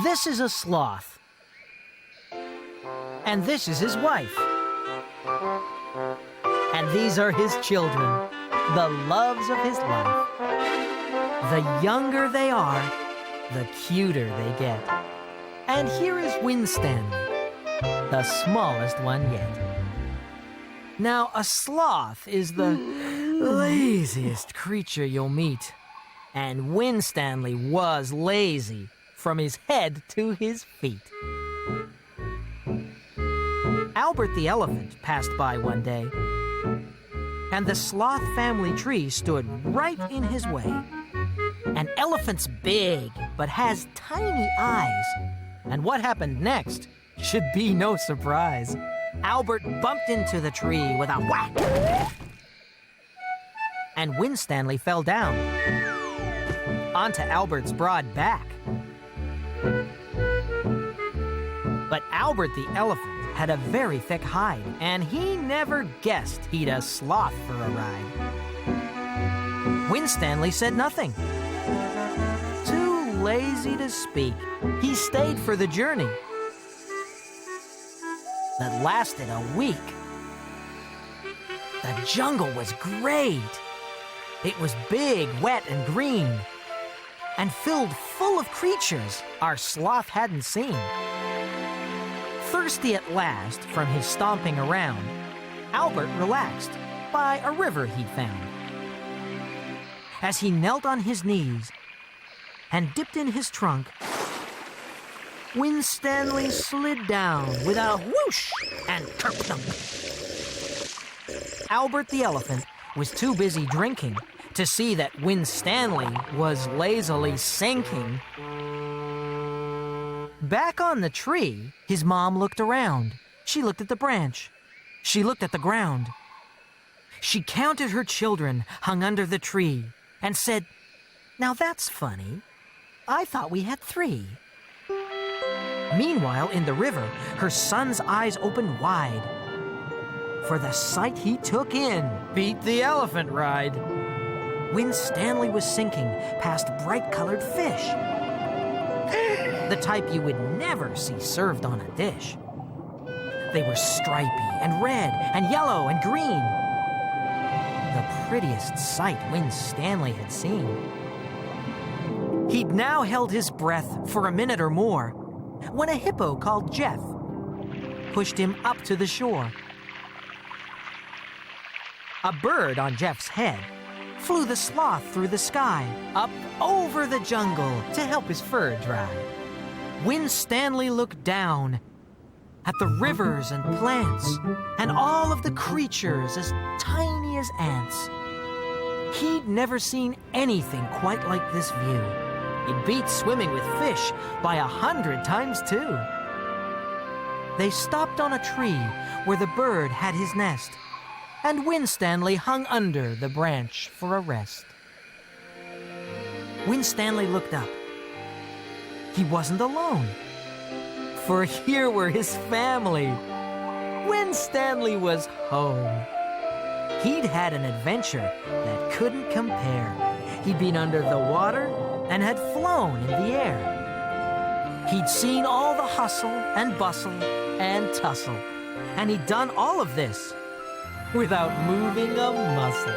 This is a sloth. And this is his wife. And these are his children, the loves of his life. The younger they are, the cuter they get. And here is Win-Stanley, the smallest one yet. Now, a sloth is the laziest creature you'll meet. And Win-Stanley was lazy from his head to his feet. Albert the elephant passed by one day, and the sloth family tree stood right in his way. An elephant's big, but has tiny eyes. And what happened next should be no surprise. Albert bumped into the tree with a whack, and Win-Stanley fell down onto Albert's broad back. But Albert the elephant had a very thick hide, and he never guessed he'd a sloth for a ride. Win-Stanley said nothing. Too lazy to speak, he stayed for the journey that lasted a week. The jungle was great. It was big, wet, and green, and filled full of creatures our sloth hadn't seen. Thirsty at last from his stomping around, Albert relaxed by a river he'd found. As he knelt on his knees and dipped in his trunk, Win-Stanley slid down with a whoosh and kerplunk. Albert the elephant was too busy drinking to see that Win-Stanley was lazily sinking. Back on the tree, his mom looked around. She looked at the branch. She looked at the ground. She counted her children hung under the tree and said, "Now that's funny. I thought we had 3. Meanwhile, in the river, her son's eyes opened wide, for the sight he took in beat the elephant ride. Win-Stanley was sinking past bright-colored fish, the type you would never see served on a dish. They were stripy and red and yellow and green, the prettiest sight Win-Stanley had seen. He'd now held his breath for a minute or more when a hippo called Jeff pushed him up to the shore. A bird on Jeff's head flew the sloth through the sky, up over the jungle to help his fur dry. Win-Stanley looked down at the rivers and plants and all of the creatures as tiny as ants. He'd never seen anything quite like this view. It beat swimming with fish by 100 times 2. They stopped on a tree where the bird had his nest, and Win-Stanley hung under the branch for a rest. Win-Stanley looked up. He wasn't alone, for here were his family. Win-Stanley was home. He'd had an adventure that couldn't compare. He'd been under the water and had flown in the air. He'd seen all the hustle and bustle and tussle, and he'd done all of this without moving a muscle.